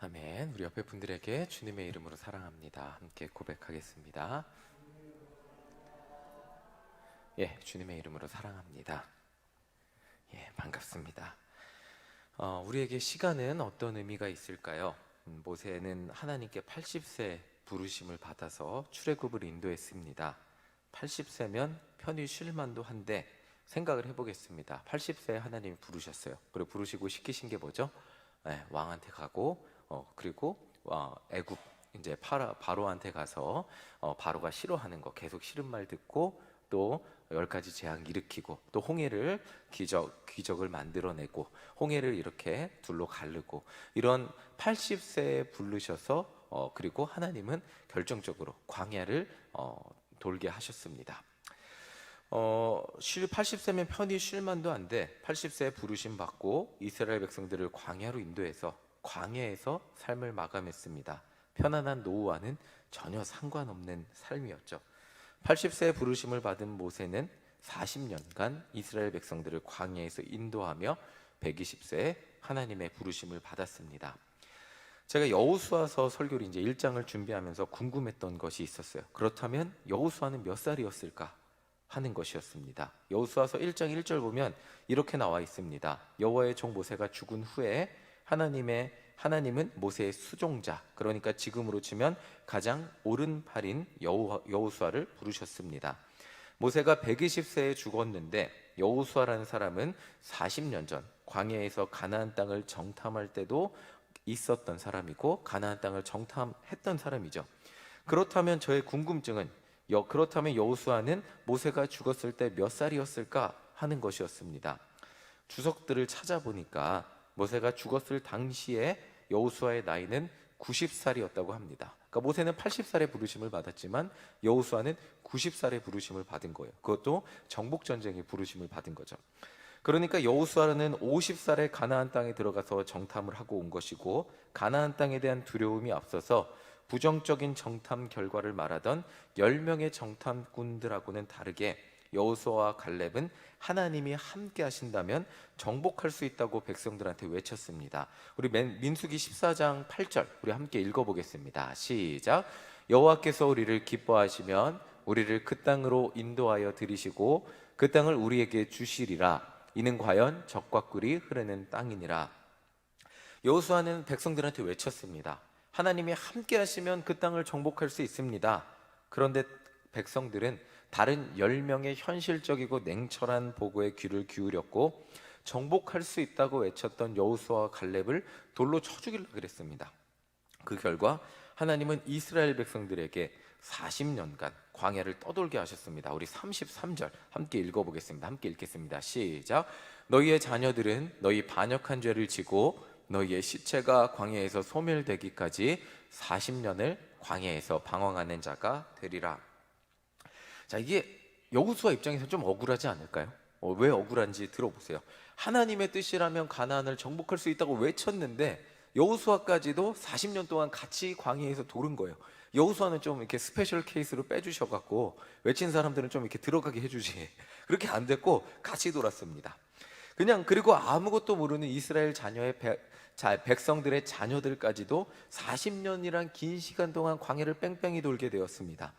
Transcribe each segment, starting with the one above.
아멘. 우리 옆에 분들에게 주님의 이름으로 사랑합니다. 함께 고백하겠습니다. 예, 주님의 이름으로 사랑합니다. 예, 반갑습니다. 우리에게 시간은 어떤 의미가 있을까요? 모세는 하나님께 80세 부르심을 받아서 출애굽을 인도했습니다. 80세면 편히 쉴 만도 한데 생각을 해보겠습니다. 80세에 하나님이 부르셨어요. 그리고 부르시고 시키신 게 뭐죠? 왕한테 가고 그리고 애굽 이제 바로한테 가서 바로가 싫어하는 거 계속 싫은 말 듣고 또 10가지 재앙 일으키고 또 홍해를 기적을 만들어내고 홍해를 이렇게 둘로 가르고 이런 80세에 부르셔서 그리고 하나님은 결정적으로 광야를 돌게 하셨습니다. 80세면 편히 쉴 만도 한데 80세에 부르심 받고 이스라엘 백성들을 광야로 인도해서 광야에서 삶을 마감했습니다. 편안한 노후와는 전혀 상관없는 삶이었죠. 80세에 부르심을 받은 모세는 40년간 이스라엘 백성들을 광야에서 인도하며 120세에 하나님의 부르심을 받았습니다. 제가 여호수아서 설교를 이제 1장을 준비하면서 궁금했던 것이 있었어요. 그렇다면 여호수아는 몇 살이었을까 하는 것이었습니다. 여호수아서 1장 1절 보면 이렇게 나와 있습니다. 여호와의 종 모세가 죽은 후에 하나님은 모세의 수종자, 그러니까 지금으로 치면 가장 오른팔인 여호수아를 부르셨습니다. 모세가 120세에 죽었는데 여호수아라는 사람은 40년 전 광야에서 가나안 땅을 정탐할 때도 있었던 사람이고 가나안 땅을 정탐했던 사람이죠. 그렇다면 저의 궁금증은 그렇다면 여호수아는 모세가 죽었을 때 몇 살이었을까 하는 것이었습니다. 주석들을 찾아보니까 모세가 죽었을 당시에 여호수아의 나이는 90살이었다고 합니다. 그러니까 모세는 80살의 부르심을 받았지만 여호수아는 90살의 부르심을 받은 거예요. 그것도 정복전쟁의 부르심을 받은 거죠. 그러니까 여호수아는 50살에 가나안 땅에 들어가서 정탐을 하고 온 것이고 가나안 땅에 대한 두려움이 앞서서 부정적인 정탐 결과를 말하던 10명의 정탐꾼들하고는 다르게 여호수아와 갈렙은 하나님이 함께 하신다면 정복할 수 있다고 백성들한테 외쳤습니다. 우리 민수기 14장 8절 우리 함께 읽어보겠습니다. 시작. 여호와께서 우리를 기뻐하시면 우리를 그 땅으로 인도하여 들이시고 그 땅을 우리에게 주시리라. 이는 과연 적과 꿀이 흐르는 땅이니라. 여호수아는 백성들한테 외쳤습니다. 하나님이 함께 하시면 그 땅을 정복할 수 있습니다. 그런데 백성들은 다른 10명의 현실적이고 냉철한 보고에 귀를 기울였고 정복할 수 있다고 외쳤던 여호수아와 갈렙을 돌로 쳐 죽이려고 그랬습니다. 그 결과 하나님은 이스라엘 백성들에게 40년간 광야를 떠돌게 하셨습니다. 우리 33절 함께 읽어보겠습니다. 함께 읽겠습니다. 시작. 너희의 자녀들은 너희 반역한 죄를 지고 너희의 시체가 광야에서 소멸되기까지 40년을 광야에서 방황하는 자가 되리라. 자, 이게 여호수아 입장에서 좀 억울하지 않을까요? 왜 억울한지 들어보세요. 하나님의 뜻이라면 가나안을 정복할 수 있다고 외쳤는데 여호수아까지도 40년 동안 같이 광야에서 도른 거예요. 여호수아는 좀 이렇게 스페셜 케이스로 빼주셔갖고 외친 사람들은 좀 이렇게 들어가게 해주지. 그렇게 안 됐고 같이 돌았습니다. 그리고 아무것도 모르는 이스라엘 백성들의 자녀들까지도 40년이란 긴 시간 동안 광야를 뺑뺑이 돌게 되었습니다.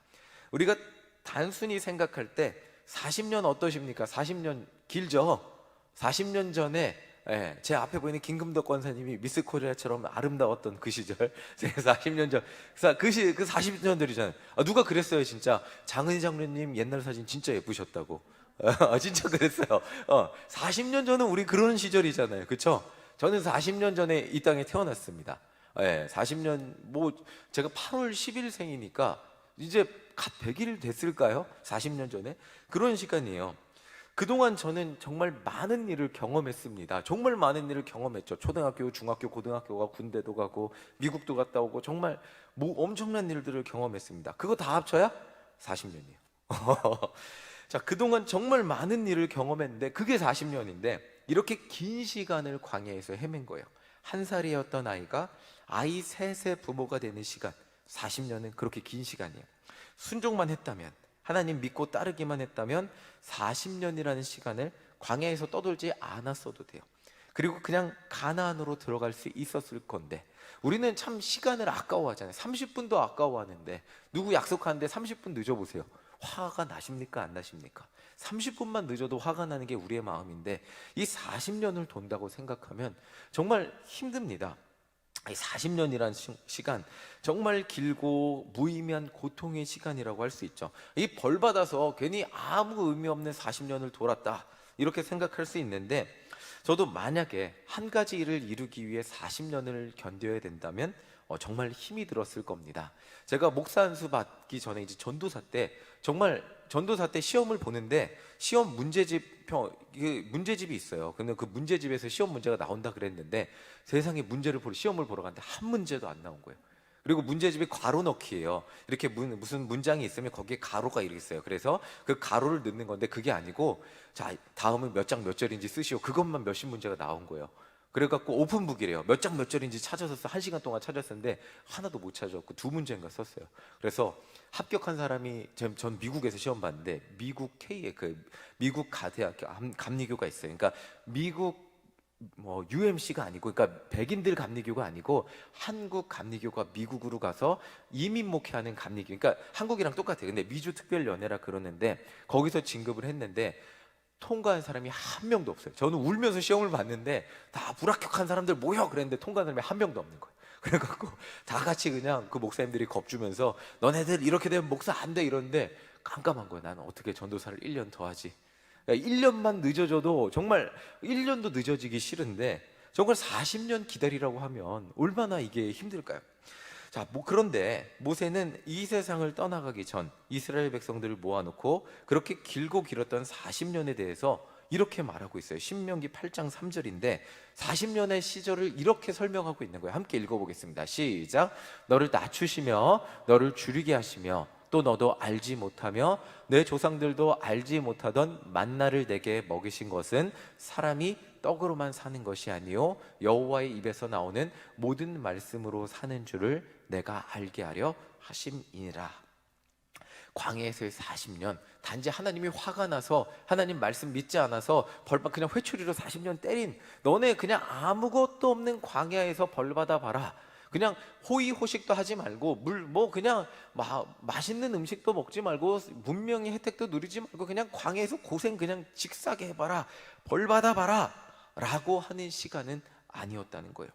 우리가 단순히 생각할 때 40년 어떠십니까? 40년 길죠? 40년 전에 제 앞에 보이는 김금덕 권사님이 미스 코리아처럼 아름다웠던 그 시절, 40년 전, 그 40년들이잖아요. 누가 그랬어요, 진짜. 장은희 장로님 옛날 사진 진짜 예쁘셨다고. 진짜 그랬어요. 40년 전은 우리 그런 시절이잖아요, 그렇죠? 저는 40년 전에 이 땅에 태어났습니다. 40년 제가 8월 10일생이니까 이제 갓 100일 됐을까요? 40년 전에 그런 시간이에요. 그동안 저는 정말 많은 일을 경험했습니다. 정말 많은 일을 경험했죠. 초등학교, 중학교, 고등학교가 군대도 가고 미국도 갔다 오고 정말 엄청난 일들을 경험했습니다. 그거 다 합쳐야 40년이에요. 자, 그동안 정말 많은 일을 경험했는데 그게 40년인데 이렇게 긴 시간을 광야에서 헤맨 거예요. 1살이었던 아이가 아이 셋의 부모가 되는 시간, 40년은 그렇게 긴 시간이에요. 순종만 했다면, 하나님 믿고 따르기만 했다면 40년이라는 시간을 광야에서 떠돌지 않았어도 돼요. 그리고 그냥 가나안으로 들어갈 수 있었을 건데, 우리는 참 시간을 아까워하잖아요. 30분도 아까워하는데, 누구 약속하는데 30분 늦어보세요. 화가 나십니까, 안 나십니까? 30분만 늦어도 화가 나는 게 우리의 마음인데, 이 40년을 돈다고 생각하면 정말 힘듭니다. 이 40년이란 시간, 정말 길고 무의미한 고통의 시간이라고 할 수 있죠. 이 벌 받아서 괜히 아무 의미 없는 40년을 돌았다, 이렇게 생각할 수 있는데, 저도 만약에 한 가지 일을 이루기 위해 40년을 견뎌야 된다면 정말 힘이 들었을 겁니다. 제가 목사 안수 받기 전에 이제 전도사 때, 정말 전도사 때 시험을 보는데, 시험 문제집이 있어요. 근데 그 문제집에서 시험 문제가 나온다 그랬는데, 세상에 시험을 보러 갔는데 한 문제도 안 나온 거예요. 그리고 문제집이 괄호 넣기예요. 이렇게 무슨 문장이 있으면 거기에 가로가 이렇게 있어요. 그래서 그 가로를 넣는 건데, 그게 아니고, 자, 다음은 몇 장 몇 절인지 쓰시오, 그것만 몇십 문제가 나온 거예요. 그래갖고 오픈북이래요. 몇 장 몇 절인지 찾아서 1시간 동안 찾았는데 하나도 못 찾았고 2문제인가 썼어요. 그래서 합격한 사람이, 전 미국에서 시험 봤는데, 미국 K에 미국 가대학교 감리교가 있어요. 그러니까 미국 UMC가 아니고, 그러니까 백인들 감리교가 아니고 한국 감리교가 미국으로 가서 이민 목회하는 감리교. 그러니까 한국이랑 똑같아요. 근데 미주 특별연회라 그러는데, 거기서 진급을 했는데 통과한 사람이 한 명도 없어요. 저는 울면서 시험을 봤는데 다 불합격한 사람들 모여 그랬는데 통과한 사람이 한 명도 없는 거예요. 그래갖고 다 같이 그냥 그 목사님들이 겁주면서, 너네들 이렇게 되면 목사 안 돼, 이러는데 깜깜한 거예요. 나는 어떻게 전도사를 1년 더 하지? 1년만 늦어져도, 정말 1년도 늦어지기 싫은데 정말 40년 기다리라고 하면 얼마나 이게 힘들까요? 자, 그런데 모세는 이 세상을 떠나가기 전 이스라엘 백성들을 모아놓고 그렇게 길고 길었던 40년에 대해서 이렇게 말하고 있어요. 신명기 8장 3절인데 40년의 시절을 이렇게 설명하고 있는 거예요. 함께 읽어보겠습니다. 시작. 너를 낮추시며 너를 줄이게 하시며 또 너도 알지 못하며 내 조상들도 알지 못하던 만나를 내게 먹이신 것은 사람이 떡으로만 사는 것이 아니요 여호와의 입에서 나오는 모든 말씀으로 사는 줄을 내가 알게 하려 하심이니라. 광야에서의 40년, 단지 하나님이 화가 나서 하나님 말씀 믿지 않아서 그냥 회초리로 40년 때린, 너네 그냥 아무것도 없는 광야에서 벌 받아 봐라. 그냥 호의호식도 하지 말고 그냥 맛있는 음식도 먹지 말고 문명의 혜택도 누리지 말고 그냥 광야에서 고생 그냥 직사게 해봐라, 벌 받아봐라 라고 하는 시간은 아니었다는 거예요.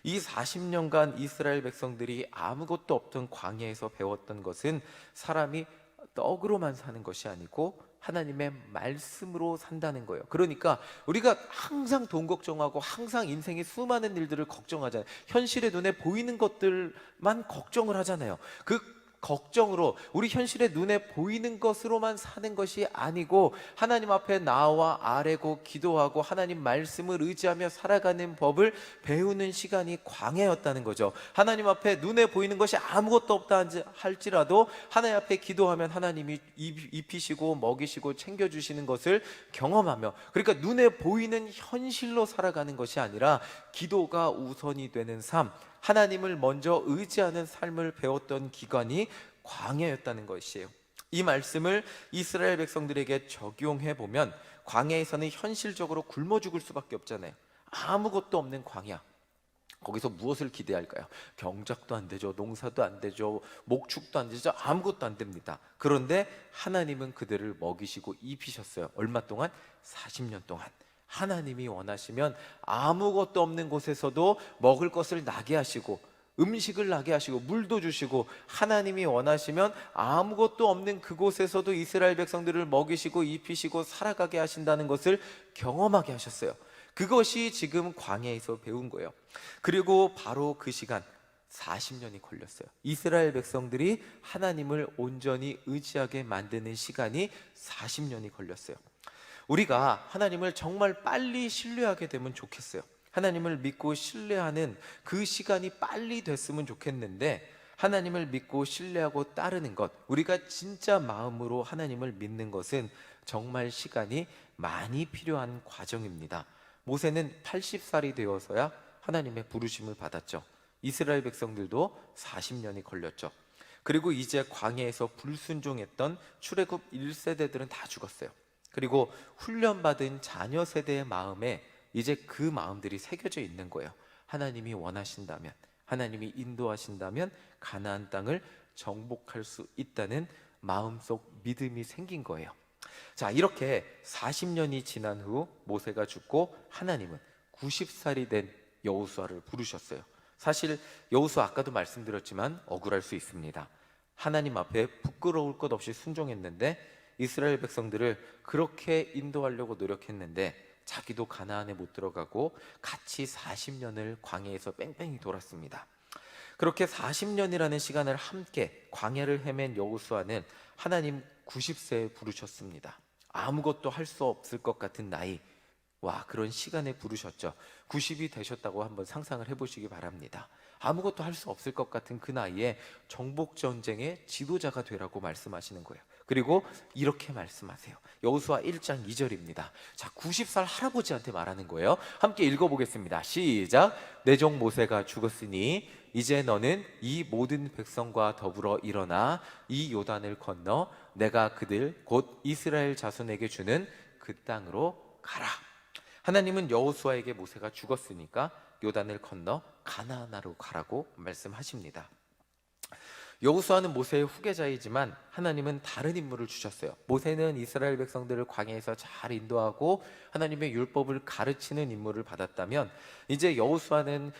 이 40년간 이스라엘 백성들이 아무것도 없던 광야에서 배웠던 것은 사람이 떡으로만 사는 것이 아니고 하나님의 말씀으로 산다는 거예요. 그러니까 우리가 항상 돈 걱정하고 항상 인생의 수많은 일들을 걱정하잖아요. 현실의 눈에 보이는 것들만 걱정을 하잖아요. 그 걱정으로 우리 현실의 눈에 보이는 것으로만 사는 것이 아니고, 하나님 앞에 나와 아뢰고 기도하고 하나님 말씀을 의지하며 살아가는 법을 배우는 시간이 광야였다는 거죠. 하나님 앞에 눈에 보이는 것이 아무것도 없다 할지라도 하나님 앞에 기도하면 하나님이 입히시고 먹이시고 챙겨주시는 것을 경험하며, 그러니까 눈에 보이는 현실로 살아가는 것이 아니라 기도가 우선이 되는 삶, 하나님을 먼저 의지하는 삶을 배웠던 기간이 광야였다는 것이에요. 이 말씀을 이스라엘 백성들에게 적용해 보면 광야에서는 현실적으로 굶어 죽을 수밖에 없잖아요. 아무것도 없는 광야, 거기서 무엇을 기대할까요? 경작도 안 되죠, 농사도 안 되죠, 목축도 안 되죠, 아무것도 안 됩니다. 그런데 하나님은 그들을 먹이시고 입히셨어요. 얼마 동안? 40년 동안. 하나님이 원하시면 아무것도 없는 곳에서도 먹을 것을 나게 하시고 음식을 나게 하시고 물도 주시고, 하나님이 원하시면 아무것도 없는 그곳에서도 이스라엘 백성들을 먹이시고 입히시고 살아가게 하신다는 것을 경험하게 하셨어요. 그것이 지금 광야에서 배운 거예요. 그리고 바로 그 시간 40년이 걸렸어요. 이스라엘 백성들이 하나님을 온전히 의지하게 만드는 시간이 40년이 걸렸어요. 우리가 하나님을 정말 빨리 신뢰하게 되면 좋겠어요. 하나님을 믿고 신뢰하는 그 시간이 빨리 됐으면 좋겠는데, 하나님을 믿고 신뢰하고 따르는 것, 우리가 진짜 마음으로 하나님을 믿는 것은 정말 시간이 많이 필요한 과정입니다. 모세는 80살이 되어서야 하나님의 부르심을 받았죠. 이스라엘 백성들도 40년이 걸렸죠. 그리고 이제 광야에서 불순종했던 출애굽 1세대들은 다 죽었어요. 그리고 훈련받은 자녀 세대의 마음에 이제 그 마음들이 새겨져 있는 거예요. 하나님이 원하신다면, 하나님이 인도하신다면 가나안 땅을 정복할 수 있다는 마음속 믿음이 생긴 거예요. 자, 이렇게 40년이 지난 후 모세가 죽고 하나님은 90살이 된 여호수아를 부르셨어요. 사실 여호수아 아까도 말씀드렸지만 억울할 수 있습니다. 하나님 앞에 부끄러울 것 없이 순종했는데 이스라엘 백성들을 그렇게 인도하려고 노력했는데 자기도 가나안에 못 들어가고 같이 40년을 광야에서 뺑뺑이 돌았습니다. 그렇게 40년이라는 시간을 함께 광야를 헤맨 여호수아는 하나님 90세에 부르셨습니다. 아무것도 할 수 없을 것 같은 나이, 와, 그런 시간에 부르셨죠. 90이 되셨다고 한번 상상을 해보시기 바랍니다. 아무것도 할 수 없을 것 같은 그 나이에 정복전쟁의 지도자가 되라고 말씀하시는 거예요. 그리고 이렇게 말씀하세요. 여호수아 1장 2절입니다. 자, 90살 할아버지한테 말하는 거예요. 함께 읽어보겠습니다. 시작. 내 종 모세가 죽었으니 이제 너는 이 모든 백성과 더불어 일어나 이 요단을 건너 내가 그들 곧 이스라엘 자손에게 주는 그 땅으로 가라. 하나님은 여호수아에게 모세가 죽었으니까 요단을 건너 가나안으로 가라고 말씀하십니다. 여호수아는 모세의 후계자이지만 하나님은 다른 임무를 주셨어요. 모세는 이스라엘 백성들을 광야에서 잘 인도하고 하나님의 율법을 가르치는 임무를 받았다면 이제 여호수아는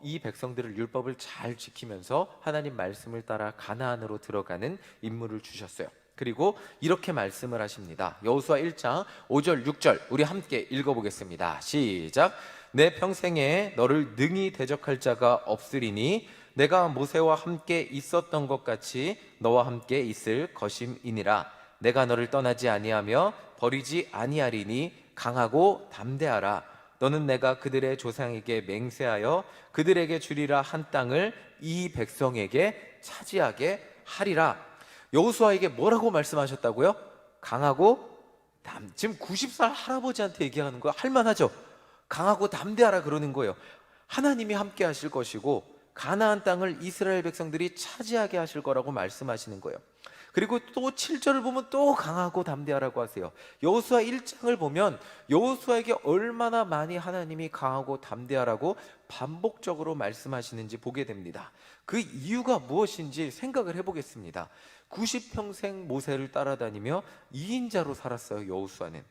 이 백성들을 율법을 잘 지키면서 하나님 말씀을 따라 가나안으로 들어가는 임무를 주셨어요. 그리고 이렇게 말씀을 하십니다. 여호수아 1장 5절 6절 우리 함께 읽어보겠습니다. 시작. 내 평생에 너를 능히 대적할 자가 없으리니 내가 모세와 함께 있었던 것 같이 너와 함께 있을 것임이니라. 내가 너를 떠나지 아니하며 버리지 아니하리니 강하고 담대하라. 너는 내가 그들의 조상에게 맹세하여 그들에게 주리라 한 땅을 이 백성에게 차지하게 하리라. 여호수아에게 뭐라고 말씀하셨다고요? 강하고 지금 90살 할아버지한테 얘기하는 거 할만하죠? 강하고 담대하라 그러는 거예요. 하나님이 함께 하실 것이고 가나안 땅을 이스라엘 백성들이 차지하게 하실 거라고 말씀하시는 거예요. 그리고 또 7절을 보면 또 강하고 담대하라고 하세요. 여호수아 1장을 보면 여호수아에게 얼마나 많이 하나님이 강하고 담대하라고 반복적으로 말씀하시는지 보게 됩니다. 그 이유가 무엇인지 생각을 해보겠습니다. 90평생 모세를 따라다니며 2인자로 살았어요. 여호수아는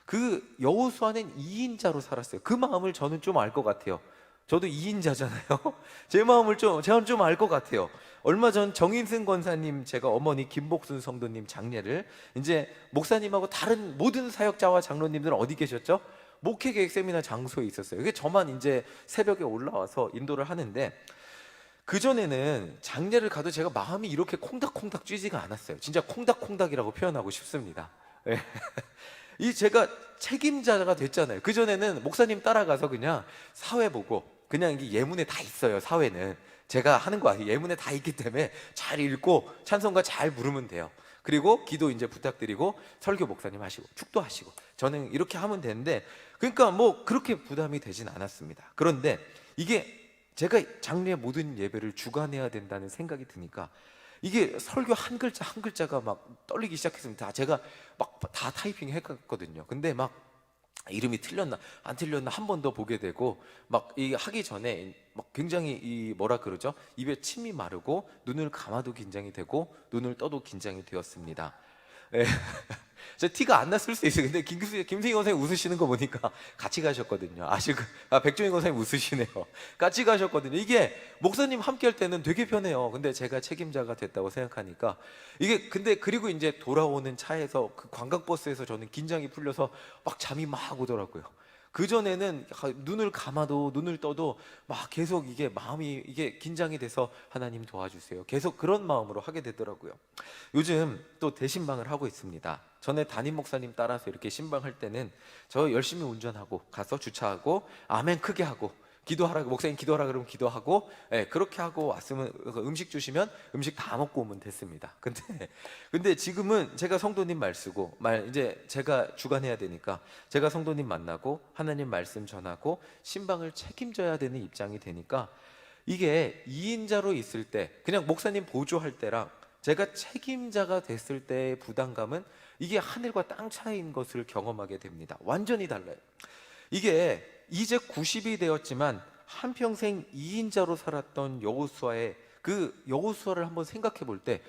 그 여호수아는 2인자로 살았어요. 그 마음을 저는 좀 알 것 같아요. 저도 2인자잖아요. 제 마음을 제가 좀 알 것 같아요. 얼마 전 정인승 권사님, 제가 어머니 김복순 성도님 장례를 이제 목사님하고 다른 모든 사역자와 장로님들은 어디 계셨죠? 목회 계획 세미나 장소에 있었어요. 이게 저만 이제 새벽에 올라와서 인도를 하는데 그전에는 장례를 가도 제가 마음이 이렇게 콩닥콩닥 뛰지가 않았어요. 진짜 콩닥콩닥이라고 표현하고 싶습니다. 네. 이 제가 책임자가 됐잖아요. 그전에는 목사님 따라가서 그냥 사회 보고 그냥 이게 예문에 다 있어요. 사회는 제가 하는 거 아니에요. 예문에 다 있기 때문에 잘 읽고 찬송가 잘 부르면 돼요. 그리고 기도 이제 부탁드리고 설교 목사님 하시고 축도하시고 저는 이렇게 하면 되는데 그러니까 뭐 그렇게 부담이 되진 않았습니다. 그런데 이게 제가 장례 모든 예배를 주관해야 된다는 생각이 드니까 이게 설교 한 글자 한 글자가 막 떨리기 시작했습니다. 제가 막 다 타이핑 했거든요. 근데 막 이름이 틀렸나 안 틀렸나 한 번 더 보게 되고 막 이 하기 전에 막 굉장히 이 뭐라 그러죠? 입에 침이 마르고 눈을 감아도 긴장이 되고 눈을 떠도 긴장이 되었습니다. 예. 저 티가 안 났을 수 있어요. 근데 김승희 권사님 웃으시는 거 보니까 같이 가셨거든요. 백종희 권사님 웃으시네요. 같이 가셨거든요. 이게 목사님 함께 할 때는 되게 편해요. 근데 제가 책임자가 됐다고 생각하니까 이게 근데 그리고 이제 돌아오는 차에서 그 관광버스에서 저는 긴장이 풀려서 막 잠이 막 오더라고요. 그전에는 눈을 감아도 눈을 떠도 막 계속 이게 마음이 이게 긴장이 돼서 하나님 도와주세요. 계속 그런 마음으로 하게 되더라고요. 요즘 또 대신방을 하고 있습니다. 전에 담임 목사님 따라서 이렇게 신방할 때는 저 열심히 운전하고 가서 주차하고 아멘 크게 하고 기도하라고 목사님 기도하라 그러면 기도하고 그렇게 하고 왔으면 음식 주시면 음식 다 먹고 오면 됐습니다. 근데 지금은 제가 성도님 말 쓰고 이제 제가 주관해야 되니까 제가 성도님 만나고 하나님 말씀 전하고 신방을 책임져야 되는 입장이 되니까 이게 2인자로 있을 때 그냥 목사님 보조할 때랑 제가 책임자가 됐을 때의 부담감은 이게 하늘과 땅 차이인 것을 경험하게 됩니다. 완전히 달라요. 이게 이제 90이 되었지만 한평생 2인자로 살았던 여호수아의 그 여호수아를 한번 생각해 볼 때,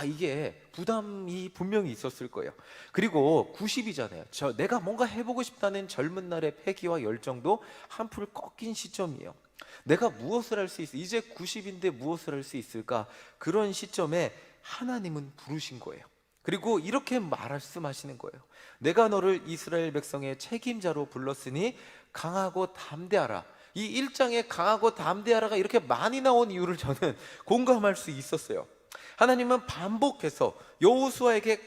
이게 부담이 분명히 있었을 거예요. 그리고 90이잖아요. 내가 뭔가 해보고 싶다는 젊은 날의 패기와 열정도 한풀 꺾인 시점이에요. 내가 무엇을 할 수 있어? 이제 90인데 무엇을 할 수 있을까? 그런 시점에 하나님은 부르신 거예요. 그리고 이렇게 말씀하시는 거예요. 내가 너를 이스라엘 백성의 책임자로 불렀으니 강하고 담대하라. 이 1장에 강하고 담대하라가 이렇게 많이 나온 이유를 저는 공감할 수 있었어요. 하나님은 반복해서 여호수아에게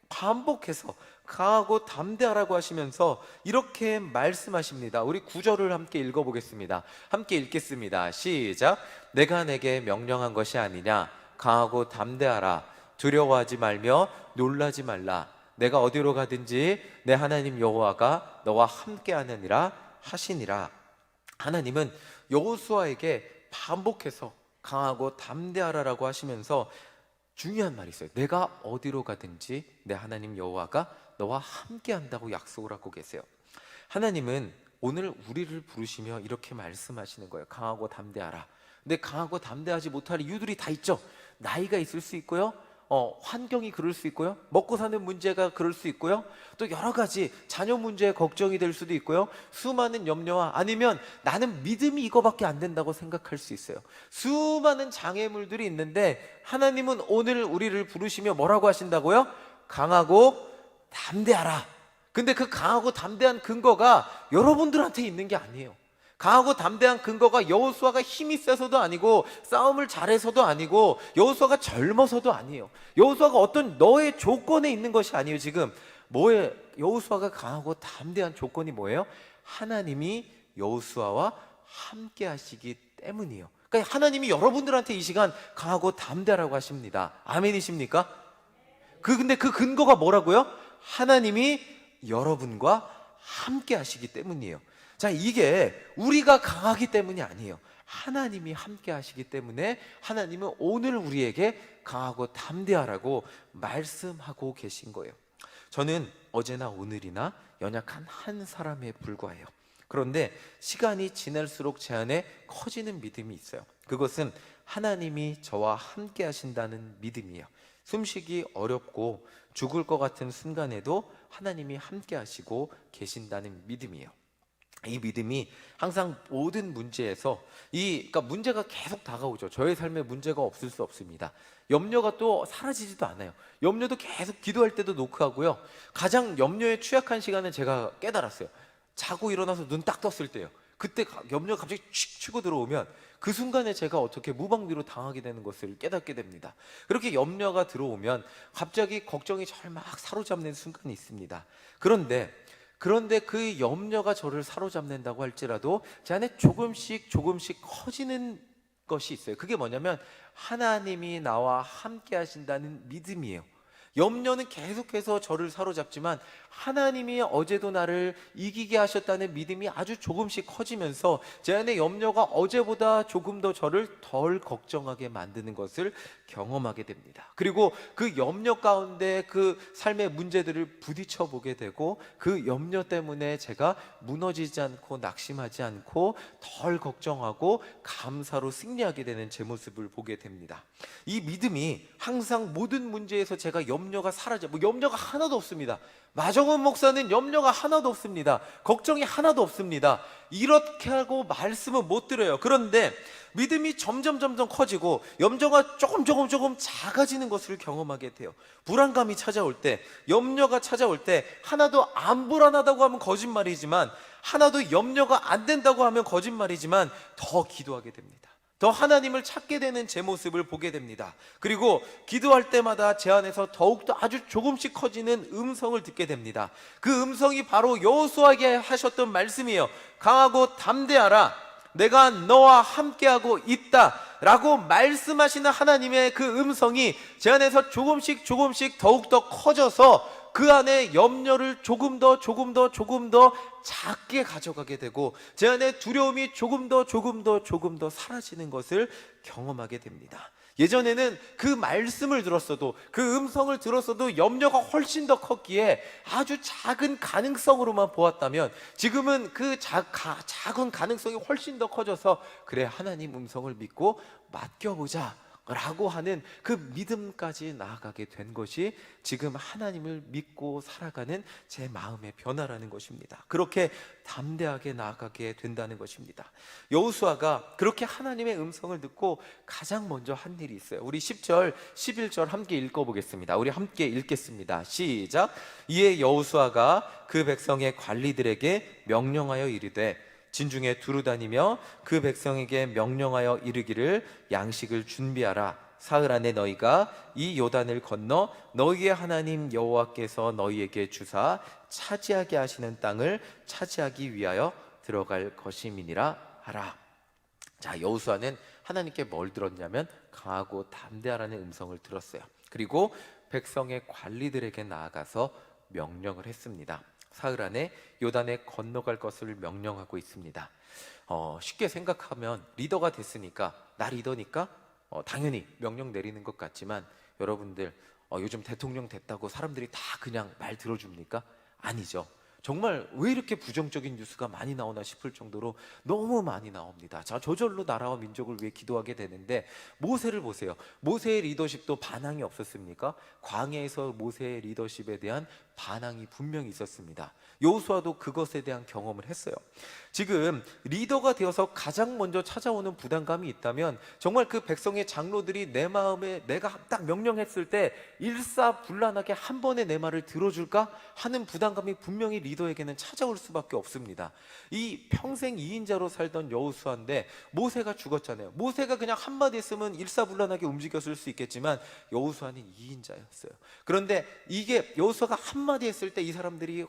반복해서 강하고 담대하라고 하시면서 이렇게 말씀하십니다. 우리 9절을 함께 읽어보겠습니다. 함께 읽겠습니다. 시작. 내가 내게 명령한 것이 아니냐. 강하고 담대하라. 두려워하지 말며 놀라지 말라. 내가 어디로 가든지 내 하나님 여호와가 너와 함께하느니라 하시니라. 하나님은 여호수아에게 반복해서 강하고 담대하라라고 하시면서 중요한 말이 있어요. 내가 어디로 가든지 내 하나님 여호와가 너와 함께 한다고 약속을 하고 계세요. 하나님은 오늘 우리를 부르시며 이렇게 말씀하시는 거예요. 강하고 담대하라. 근데 강하고 담대하지 못할 이유들이 다 있죠. 나이가 있을 수 있고요, 환경이 그럴 수 있고요, 먹고 사는 문제가 그럴 수 있고요, 또 여러 가지 자녀 문제에 걱정이 될 수도 있고요, 수많은 염려와 아니면 나는 믿음이 이거밖에 안 된다고 생각할 수 있어요. 수많은 장애물들이 있는데 하나님은 오늘 우리를 부르시며 뭐라고 하신다고요? 강하고 담대하라. 근데 그 강하고 담대한 근거가 여러분들한테 있는 게 아니에요. 강하고 담대한 근거가 여호수아가 힘이 세서도 아니고 싸움을 잘해서도 아니고 여호수아가 젊어서도 아니에요. 여호수아가 어떤 너의 조건에 있는 것이 아니에요. 지금 뭐에 여호수아가 강하고 담대한 조건이 뭐예요? 하나님이 여호수아와 함께 하시기 때문이에요. 그러니까 하나님이 여러분들한테 이 시간 강하고 담대하라고 하십니다. 아멘이십니까? 근데 그 근거가 뭐라고요? 하나님이 여러분과 함께 하시기 때문이에요. 자, 이게 우리가 강하기 때문이 아니에요. 하나님이 함께 하시기 때문에 하나님은 오늘 우리에게 강하고 담대하라고 말씀하고 계신 거예요. 저는 어제나 오늘이나 연약한 한 사람에 불과해요. 그런데 시간이 지날수록 제 안에 커지는 믿음이 있어요. 그것은 하나님이 저와 함께 하신다는 믿음이에요. 숨쉬기 어렵고 죽을 것 같은 순간에도 하나님이 함께 하시고 계신다는 믿음이에요. 이 믿음이 항상 모든 문제에서 그러니까 문제가 계속 다가오죠. 저의 삶에 문제가 없을 수 없습니다. 염려가 또 사라지지도 않아요. 염려도 계속 기도할 때도 노크하고요. 가장 염려에 취약한 시간은 제가 깨달았어요. 자고 일어나서 눈 딱 떴을 때요. 그때 염려가 갑자기 칙 치고 들어오면 그 순간에 제가 어떻게 무방비로 당하게 되는 것을 깨닫게 됩니다. 그렇게 염려가 들어오면 갑자기 걱정이 저를 막 사로잡는 순간이 있습니다. 그런데 그 염려가 저를 사로잡는다고 할지라도 제 안에 조금씩 커지는 것이 있어요. 그게 뭐냐면 하나님이 나와 함께 하신다는 믿음이에요. 염려는 계속해서 저를 사로잡지만 하나님이 어제도 나를 이기게 하셨다는 믿음이 아주 조금씩 커지면서 제 안에 염려가 어제보다 조금 더 저를 덜 걱정하게 만드는 것을 경험하게 됩니다. 그리고 그 염려 가운데 그 삶의 문제들을 부딪혀 보게 되고 그 염려 때문에 제가 무너지지 않고 낙심하지 않고 덜 걱정하고 감사로 승리하게 되는 제 모습을 보게 됩니다. 이 믿음이 항상 모든 문제에서 제가 염려가 사라져, 염려가 하나도 없습니다. 마정원 목사는 염려가 하나도 없습니다. 걱정이 하나도 없습니다. 이렇게 하고 말씀은 못 들어요. 그런데 믿음이 점점 커지고 염려가 조금 작아지는 것을 경험하게 돼요. 불안감이 찾아올 때, 염려가 찾아올 때 하나도 안 불안하다고 하면 거짓말이지만, 하나도 염려가 안 된다고 하면 거짓말이지만 더 기도하게 됩니다. 더 하나님을 찾게 되는 제 모습을 보게 됩니다. 그리고 기도할 때마다 제 안에서 더욱더 아주 조금씩 커지는 음성을 듣게 됩니다. 그 음성이 바로 여호수아에게 하셨던 말씀이에요. 강하고 담대하라. 내가 너와 함께하고 있다 라고 말씀하시는 하나님의 그 음성이 제 안에서 조금씩 더욱더 커져서 그 안에 염려를 조금 더 작게 가져가게 되고 제 안에 두려움이 조금 더 사라지는 것을 경험하게 됩니다. 예전에는 그 말씀을 들었어도, 그 음성을 들었어도 염려가 훨씬 더 컸기에 아주 작은 가능성으로만 보았다면, 지금은 그 작은 가능성이 훨씬 더 커져서 그래, 하나님 음성을 믿고 맡겨보자 라고 하는 그 믿음까지 나아가게 된 것이 지금 하나님을 믿고 살아가는 제 마음의 변화라는 것입니다. 그렇게 담대하게 나아가게 된다는 것입니다. 여호수아가 그렇게 하나님의 음성을 듣고 가장 먼저 한 일이 있어요. 우리 10절 11절 함께 읽어보겠습니다. 우리 함께 읽겠습니다. 시작. 이에 여호수아가 그 백성의 관리들에게 명령하여 이르되 진중에 두루 다니며 그 백성에게 명령하여 이르기를 양식을 준비하라. 사흘 안에 너희가 이 요단을 건너 너희의 하나님 여호와께서 너희에게 주사 차지하게 하시는 땅을 차지하기 위하여 들어갈 것임이니라 하라. 자, 여호수아는 하나님께 뭘 들었냐면 강하고 담대하라는 음성을 들었어요. 그리고 백성의 관리들에게 나아가서 명령을 했습니다. 사흘 안에 요단에 건너갈 것을 명령하고 있습니다. 쉽게 생각하면 리더가 됐으니까, 나 리더니까 당연히 명령 내리는 것 같지만, 여러분들 요즘 대통령 됐다고 사람들이 다 그냥 말 들어줍니까? 아니죠. 정말 왜 이렇게 부정적인 뉴스가 많이 나오나 싶을 정도로 너무 많이 나옵니다. 자, 저절로 나라와 민족을 위해 기도하게 되는데, 모세를 보세요. 모세의 리더십도 반항이 없었습니까? 광야에서 모세의 리더십에 대한 반항이 분명히 있었습니다. 여호수아도 그것에 대한 경험을 했어요. 지금 리더가 되어서 가장 먼저 찾아오는 부담감이 있다면, 정말 그 백성의 장로들이 내 마음에 내가 딱 명령했을 때 일사불란하게 한 번에 내 말을 들어줄까 하는 부담감이 분명히 리더에게는 찾아올 수밖에 없습니다. 이 평생 2인자로 살던 여호수아인데 모세가 죽었잖아요. 모세가 그냥 한마디 했으면 일사불란하게 움직였을 수 있겠지만 여호수아는 2인자였어요. 그런데 이게 여호수아가 한마디 했을 때 이 사람들이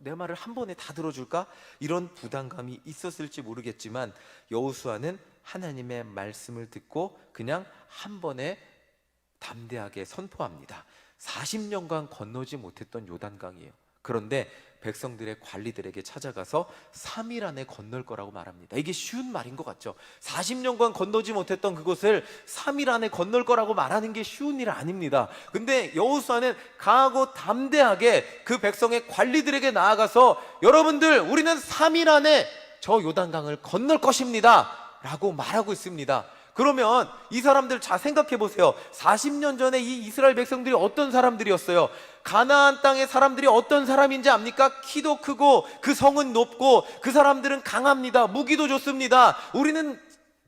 내 말을 한 번에 다 들어줄까? 이런 부담감이 있었을지 모르겠지만 여호수아는 하나님의 말씀을 듣고 그냥 한 번에 담대하게 선포합니다. 40년간 건너지 못했던 요단강이에요. 그런데 백성들의 관리들에게 찾아가서 3일 안에 건널 거라고 말합니다. 이게 쉬운 말인 것 같죠? 40년간 건너지 못했던 그곳을 3일 안에 건널 거라고 말하는 게 쉬운 일 아닙니다. 근데 여호수아는 강하고 담대하게 그 백성의 관리들에게 나아가서 여러분들, 우리는 3일 안에 저 요단강을 건널 것입니다 라고 말하고 있습니다. 그러면 이 사람들 잘 생각해 보세요. 40년 전에 이 이스라엘 백성들이 어떤 사람들이었어요? 가나안 땅의 사람들이 어떤 사람인지 압니까? 키도 크고 그 성은 높고 그 사람들은 강합니다. 무기도 좋습니다. 우리는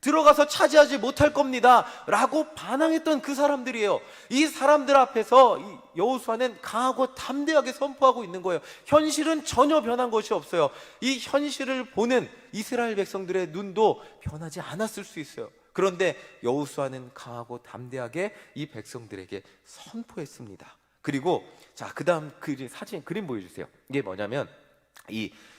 들어가서 차지하지 못할 겁니다 라고 반항했던 그 사람들이에요. 이 사람들 앞에서 여호수아는 강하고 담대하게 선포하고 있는 거예요. 현실은 전혀 변한 것이 없어요. 이 현실을 보는 이스라엘 백성들의 눈도 변하지 않았을 수 있어요. 그런데 여호수아는 강하고 담대하게 이 백성들에게 선포했습니다. 그리고 자, 그다음 그림 보여주세요. 이게 뭐냐면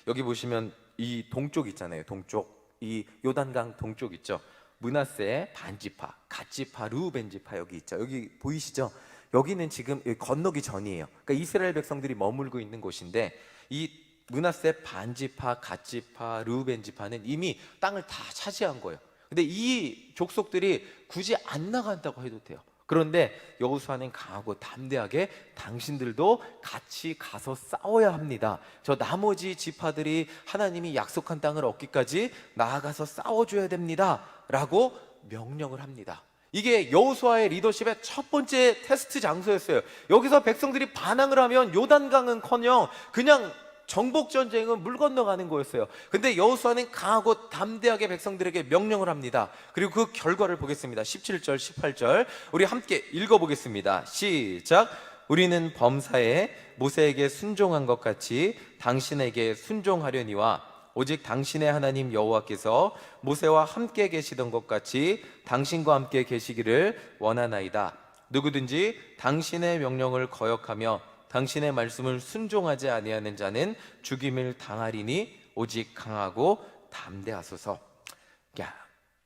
여기 보시면 이 동쪽 있잖아요. 동쪽, 이 요단강 동쪽 있죠. 므낫세 반지파, 갓지파, 르우벤 지파 여기 있죠. 여기 보이시죠? 여기는 지금 건너기 전이에요. 그러니까 이스라엘 백성들이 머물고 있는 곳인데, 이 므낫세 반지파, 갓지파, 르우벤 지파는 이미 땅을 다 차지한 거예요. 근데 이 족속들이 굳이 안 나간다고 해도 돼요. 그런데 여호수아는 강하고 담대하게 당신들도 같이 가서 싸워야 합니다. 저 나머지 지파들이 하나님이 약속한 땅을 얻기까지 나아가서 싸워줘야 됩니다 라고 명령을 합니다. 이게 여호수아의 리더십의 첫 번째 테스트 장소였어요. 여기서 백성들이 반항을 하면 요단강은커녕 그냥 정복 전쟁은 물 건너가는 거였어요. 근데 여호수아는 강하고 담대하게 백성들에게 명령을 합니다. 그리고 그 결과를 보겠습니다. 17절 18절 우리 함께 읽어보겠습니다. 시작. 우리는 범사에 모세에게 순종한 것 같이 당신에게 순종하려니와 오직 당신의 하나님 여호와께서 모세와 함께 계시던 것 같이 당신과 함께 계시기를 원하나이다. 누구든지 당신의 명령을 거역하며 당신의 말씀을 순종하지 아니하는 자는 죽임을 당하리니 오직 강하고 담대하소서.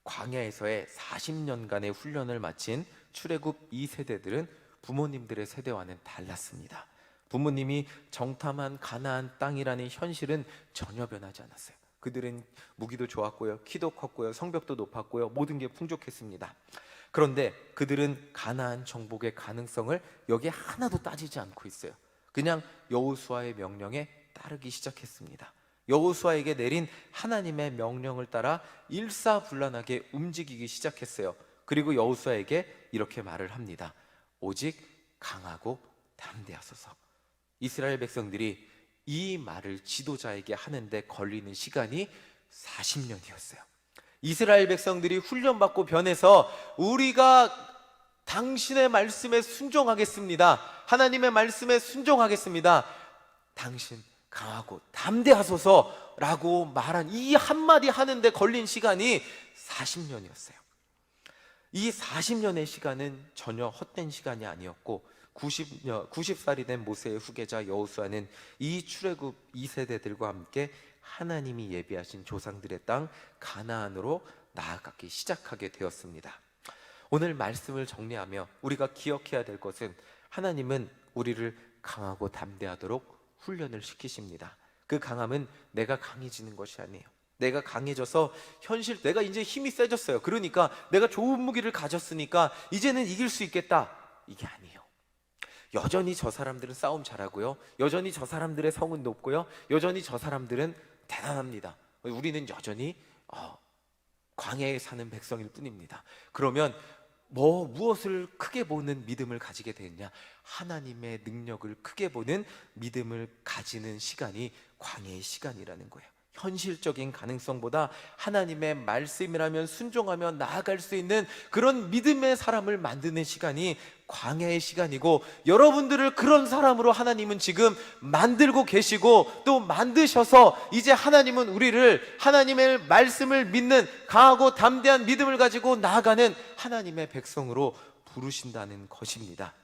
광야에서의 40년간의 훈련을 마친 출애굽 2세대들은 부모님들의 세대와는 달랐습니다. 부모님이 정탐한 가나안 땅이라는 현실은 전혀 변하지 않았어요. 그들은 무기도 좋았고요, 키도 컸고요, 성벽도 높았고요, 모든 게 풍족했습니다. 그런데 그들은 가나안 정복의 가능성을 여기에 하나도 따지지 않고 있어요. 그냥 여호수아의 명령에 따르기 시작했습니다. 여호수아에게 내린 하나님의 명령을 따라 일사불란하게 움직이기 시작했어요. 그리고 여호수아에게 이렇게 말을 합니다. 오직 강하고 담대하소서. 이스라엘 백성들이 이 말을 지도자에게 하는데 걸리는 시간이 40년이었어요. 이스라엘 백성들이 훈련받고 변해서 우리가 당신의 말씀에 순종하겠습니다, 하나님의 말씀에 순종하겠습니다, 당신 강하고 담대하소서 라고 말한 이 한마디 하는데 걸린 시간이 40년이었어요. 이 40년의 시간은 전혀 헛된 시간이 아니었고 90살이 된 모세의 후계자 여호수아는 이 출애굽 2세대들과 함께 하나님이 예비하신 조상들의 땅 가나안으로 나아가기 시작하게 되었습니다. 오늘 말씀을 정리하며 우리가 기억해야 될 것은 하나님은 우리를 강하고 담대하도록 훈련을 시키십니다. 그 강함은 내가 강해지는 것이 아니에요. 내가 강해져서 내가 이제 힘이 세졌어요, 그러니까 내가 좋은 무기를 가졌으니까 이제는 이길 수 있겠다, 이게 아니에요. 여전히 저 사람들은 싸움 잘하고요, 여전히 저 사람들의 성은 높고요, 여전히 저 사람들은 대단합니다. 우리는 여전히 광야에 사는 백성일 뿐입니다. 그러면 무엇을 크게 보는 믿음을 가지게 되느냐? 하나님의 능력을 크게 보는 믿음을 가지는 시간이 광야의 시간이라는 거예요. 현실적인 가능성보다 하나님의 말씀이라면 순종하며 나아갈 수 있는 그런 믿음의 사람을 만드는 시간이 광야의 시간이고, 여러분들을 그런 사람으로 하나님은 지금 만들고 계시고 또 만드셔서 이제 하나님은 우리를 하나님의 말씀을 믿는 강하고 담대한 믿음을 가지고 나아가는 하나님의 백성으로 부르신다는 것입니다.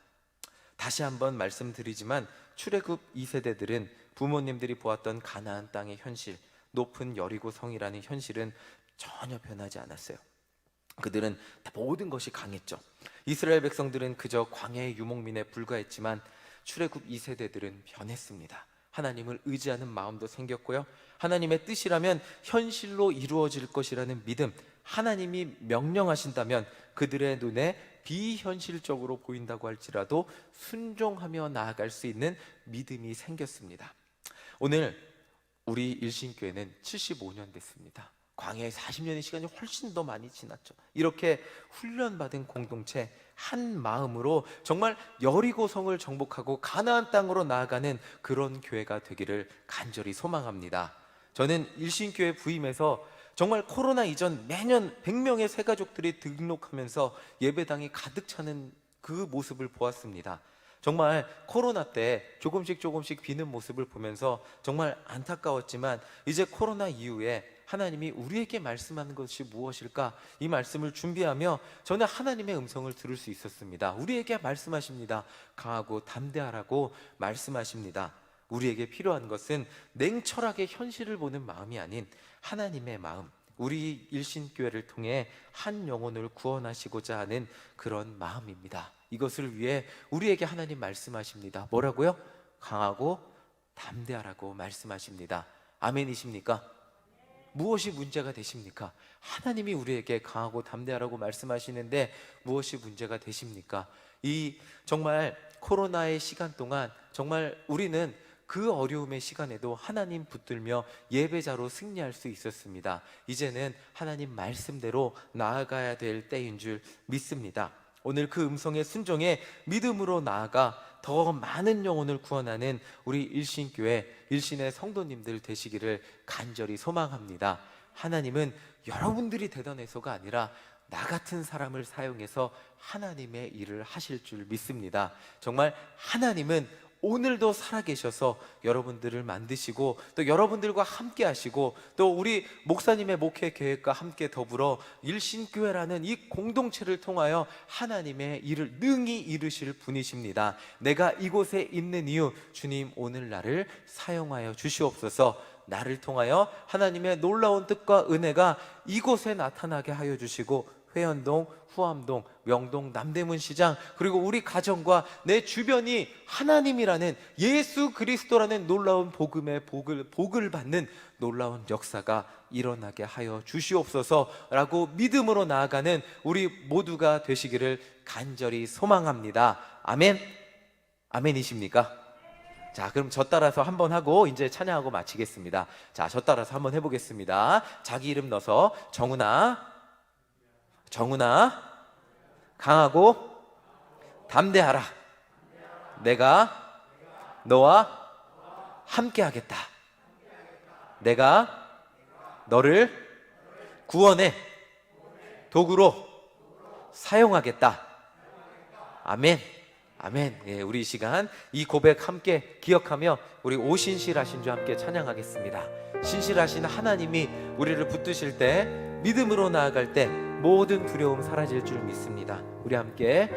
다시 한번 말씀드리지만 출애굽 2세대들은 부모님들이 보았던 가나안 땅의 현실, 높은 여리고 성이라는 현실은 전혀 변하지 않았어요. 그들은 모든 것이 강했죠. 이스라엘 백성들은 그저 광야의 유목민에 불과했지만 출애굽 2세대들은 변했습니다. 하나님을 의지하는 마음도 생겼고요, 하나님의 뜻이라면 현실로 이루어질 것이라는 믿음, 하나님이 명령하신다면 그들의 눈에 비현실적으로 보인다고 할지라도 순종하며 나아갈 수 있는 믿음이 생겼습니다. 오늘 우리 일신교회는 75년 됐습니다. 광야의 40년의 시간이 훨씬 더 많이 지났죠. 이렇게 훈련받은 공동체 한 마음으로 정말 여리고성을 정복하고 가나안 땅으로 나아가는 그런 교회가 되기를 간절히 소망합니다. 저는 일신교회 부임해서 정말 코로나 이전 매년 100명의 새가족들이 등록하면서 예배당이 가득 차는 그 모습을 보았습니다. 정말 코로나 때 조금씩 비는 모습을 보면서 정말 안타까웠지만, 이제 코로나 이후에 하나님이 우리에게 말씀하는 것이 무엇일까, 이 말씀을 준비하며 저는 하나님의 음성을 들을 수 있었습니다. 우리에게 말씀하십니다. 강하고 담대하라고 말씀하십니다. 우리에게 필요한 것은 냉철하게 현실을 보는 마음이 아닌 하나님의 마음, 우리 일신교회를 통해 한 영혼을 구원하시고자 하는 그런 마음입니다. 이것을 위해 우리에게 하나님 말씀하십니다. 뭐라고요? 강하고 담대하라고 말씀하십니다. 아멘이십니까? 무엇이 문제가 되십니까? 하나님이 우리에게 강하고 담대하라고 말씀하시는데 무엇이 문제가 되십니까? 이 정말 코로나의 시간 동안 정말 우리는 그 어려움의 시간에도 하나님 붙들며 예배자로 승리할 수 있었습니다. 이제는 하나님 말씀대로 나아가야 될 때인 줄 믿습니다. 오늘 그 음성에 순종해 믿음으로 나아가 더 많은 영혼을 구원하는 우리 일신교회, 일신의 성도님들 되시기를 간절히 소망합니다. 하나님은 여러분들이 대단해서가 아니라 나 같은 사람을 사용해서 하나님의 일을 하실 줄 믿습니다. 정말 하나님은 오늘도 살아계셔서 여러분들을 만드시고 또 여러분들과 함께 하시고 또 우리 목사님의 목회 계획과 함께 더불어 일신교회라는 이 공동체를 통하여 하나님의 일을 능히 이루실 분이십니다. 내가 이곳에 있는 이유, 주님 오늘 나를 사용하여 주시옵소서. 나를 통하여 하나님의 놀라운 뜻과 은혜가 이곳에 나타나게 하여 주시고 회원동, 후암동, 명동, 남대문 시장, 그리고 우리 가정과 내 주변이 하나님이라는 예수 그리스도라는 놀라운 복음의 복을 받는 놀라운 역사가 일어나게 하여 주시옵소서라고 믿음으로 나아가는 우리 모두가 되시기를 간절히 소망합니다. 아멘. 아멘이십니까? 자, 그럼 저 따라서 한번 하고 이제 찬양하고 마치겠습니다. 자, 저 따라서 한번 해보겠습니다. 자기 이름 넣어서 정훈아 강하고 담대하라. 내가 너와 함께 하겠다. 내가 너를 구원의 도구로 사용하겠다. 아멘. 아멘. 예, 우리 이 시간 이 고백 함께 기억하며 우리 오신실하신 주 함께 찬양하겠습니다. 신실하신 하나님이 우리를 붙드실 때, 믿음으로 나아갈 때 모든 두려움 사라질 줄 믿습니다. 우리 함께